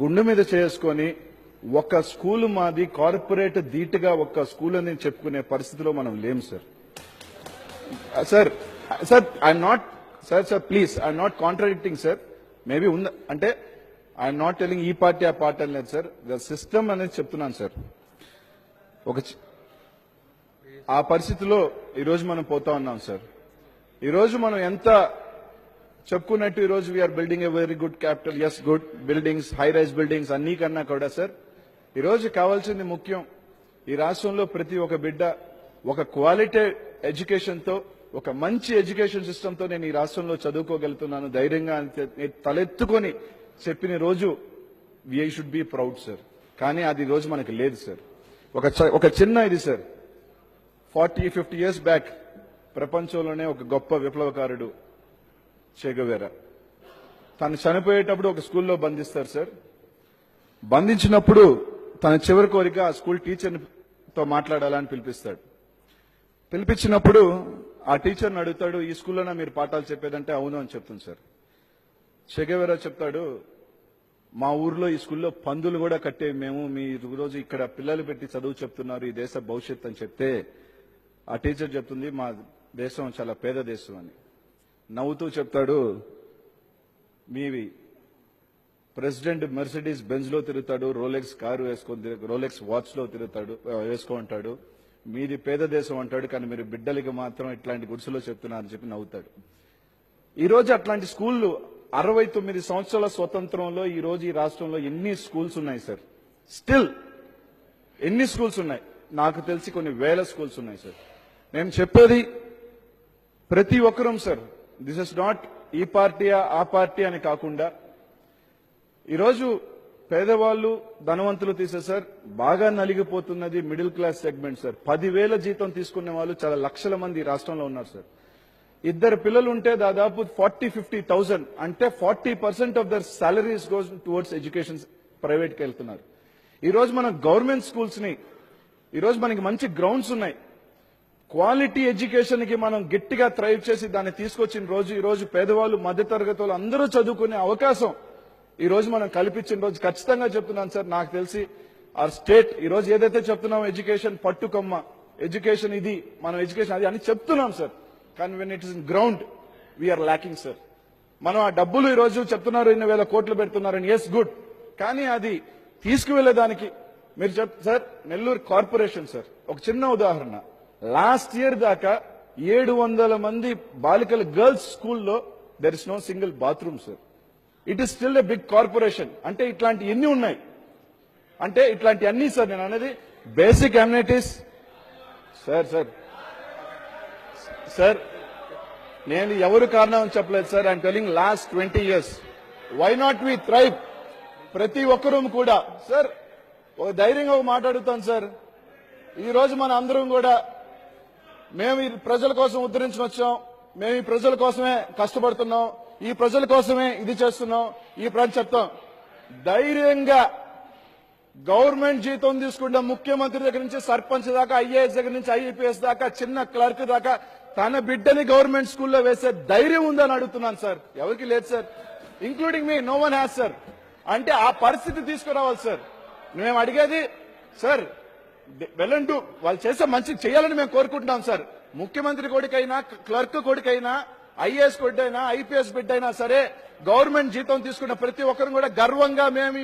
గుండె మీద చేసుకొని ఒక స్కూల్ మాది కార్పొరేట్ ధీటుగా ఒక స్కూల్ అని చెప్పుకునే పరిస్థితిలో మనం లేం sir. Sir sir I'm not sir please I'm not contradicting sir. Maybe ఉంది అంటే ఐఎమ్ నాట్ టెలింగ్ ఈ పార్టీ ఆ పార్టీ అని లేదు సార్. ద సిస్టమ్ అనేది చెప్తున్నాను సార్. ఆ పరిస్థితిలో ఈరోజు మనం పోతా ఉన్నాం సార్. ఈరోజు మనం ఎంత చెప్పుకున్నట్టు ఈరోజు we're building a very good capital. Yes, good buildings, high rise buildings అన్ని కన్నా కూడా సార్ ఈరోజు కావాల్సింది ముఖ్యం ఈ రాష్ట్రంలో ప్రతి ఒక్క బిడ్డ ఒక క్వాలిటీ ఎడ్యుకేషన్తో ఒక మంచి ఎడ్యుకేషన్ సిస్టంతో నేను ఈ రాష్ట్రంలో చదువుకోగలుగుతున్నాను ధైర్యంగా తలెత్తుకొని చెప్పిన రోజు we should be proud sir. కానీ అది రోజు మనకి లేదు సార్. ఒక చిన్న ఇది సార్, 40-50 years బ్యాక్ ప్రపంచంలోనే ఒక గొప్ప విప్లవకారుడు చే గెవేరా తను చనిపోయేటప్పుడు ఒక స్కూల్లో బంధిస్తారు సార్. బంధించినప్పుడు తన చివరి కోరిక ఆ స్కూల్ టీచర్తో మాట్లాడాలని పిలిపిస్తాడు. పిలిపించినప్పుడు ఆ టీచర్ని అడుగుతాడు, ఈ స్కూల్లోనే మీరు పాఠాలు చెప్పేదంటే అవును అని చెప్తుంది సార్. చే గెవేరా చెప్తాడు, మా ఊర్లో ఈ స్కూల్లో పందులు కూడా కట్టేవి మేము, మీరు రోజు ఇక్కడ పిల్లలు పెట్టి చదువు చెప్తున్నారు, ఈ దేశ భవిష్యత్ అని చెప్తే ఆ టీచర్ చెప్తుంది మా దేశం చాలా పేద దేశం అని. నవ్వుతూ చెప్తాడు, మీవి ప్రెసిడెంట్ మెర్సిడీస్ బెంజ్ లో తిరుగుతాడు, రోలెక్స్ కారు రోలెక్స్ వాచ్ లో వేసుకుంటాడు, మీది పేద దేశం అంటాడు, కానీ మీరు బిడ్డలకి మాత్రం ఇట్లాంటి గుడిసెలో చెప్తున్నారని చెప్పి నవ్వుతాడు. ఈ రోజు అట్లాంటి స్కూళ్ళు 69 సంవత్సరాల స్వతంత్రంలో ఈ రోజు ఈ రాష్ట్రంలో ఎన్ని స్కూల్స్ ఉన్నాయి సార్? స్టిల్ ఎన్ని స్కూల్స్ ఉన్నాయి? నాకు తెలిసి కొన్ని వేల స్కూల్స్ ఉన్నాయి సార్. నేను చెప్పేది ప్రతి ఒక్కరం సార్, దిస్ ఇస్ నాట్ ఈ పార్టీ ఆ పార్టీ అని కాకుండా ఈరోజు పేదవాళ్ళు ధనవంతులు తీసే సార్ బాగా నలిగిపోతున్నది మిడిల్ క్లాస్ సెగ్మెంట్ సార్. 10,000 జీతం తీసుకునే వాళ్ళు చాలా లక్షల మంది ఈ రాష్ట్రంలో ఉన్నారు సార్. ఇద్దరు పిల్లలు ఉంటే దాదాపు 40-50,000 అంటే 40% of their salaries goes towards education ప్రైవేట్కి వెళ్తున్నారు. ఈరోజు మన గవర్నమెంట్ స్కూల్స్ ని ఈరోజు మనకి మంచి గ్రౌండ్స్ ఉన్నాయి, క్వాలిటీ ఎడ్యుకేషన్ కి మనం గట్టిగా థ్రైవ్ చేసి దాన్ని తీసుకొచ్చిన రోజు ఈ రోజు పేదవాళ్ళు మధ్యతరగతి వాళ్ళు అందరూ చదువుకునే అవకాశం ఈ రోజు మనం కల్పించిన రోజు ఖచ్చితంగా చెప్తున్నాను సార్. నాకు తెలిసి ఆర్ స్టేట్ ఈ రోజు ఏదైతే చెప్తున్నాం ఎడ్యుకేషన్ పట్టుకొమ్మ ఎడ్యుకేషన్ ఇది మనం ఎడ్యుకేషన్ అది అని చెప్తున్నాం సార్. కానీ when it is in ground we're lacking sir. మనం ఆ డబ్బులు ఈ రోజు చెప్తున్నారు 2,000 కోట్లు పెడుతున్నారని, ఎస్ గుడ్, కానీ అది తీసుకువెళ్లేదానికి మీరు సార్ నెల్లూరు కార్పొరేషన్ సార్ ఒక చిన్న ఉదాహరణ. లాస్ట్ ఇయర్ దాకా 700 మంది బాలికల గర్ల్స్ స్కూల్లో there is no single bathroom sir. It is still a big corporation. అంటే ఇట్లాంటి ఎన్ని ఉన్నాయి అంటే ఇట్లాంటి అన్ని సార్ నేను అనేది బేసిక్ అమ్యూనిటీస్ సార్. సార్ నేను ఎవరు కారణం అని చెప్పలేదు sir. I'm telling last 20 years why not we thrive. ప్రతి ఒక్కరూ కూడా సార్ ఒక ధైర్యంగా మాట్లాడుతాను సార్. ఈ రోజు మన అందరం కూడా మేము ఈ ప్రజల కోసం ఉద్ధరించిన వచ్చాం, మేము ఈ ప్రజల కోసమే కష్టపడుతున్నాం, ఈ ప్రజల కోసమే ఇది చేస్తున్నాం, ఈ ప్రజలు చెప్తాం ధైర్యంగా. గవర్నమెంట్ జీతం తీసుకుంటే ముఖ్యమంత్రి దగ్గర నుంచి సర్పంచ్ దాకా, ఐఏఎస్ దగ్గర నుంచి ఐఏపీఎస్ దాకా, చిన్న క్లర్క్ దాకా తన బిడ్డని గవర్నమెంట్ స్కూల్లో వేసే ధైర్యం ఉందని అడుగుతున్నాను సార్. ఎవరికి లేదు sir, including me, no one has sir. అంటే ఆ పరిస్థితి తీసుకురావాలి సార్. మేము అడిగేది సార్ వెళ్ళంటూ వాళ్ళు చేసే మంచి చేయాలని మేము కోరుకుంటున్నాం సార్. ముఖ్యమంత్రి కొడుకైనా, క్లర్క్ కొడుకైనా, ఐఏఎస్ కొడుకైనా, ఐపీఎస్ బిడ్డ అయినా సరే గవర్నమెంట్ జీతం తీసుకున్న ప్రతి ఒక్కరు కూడా గర్వంగా మేము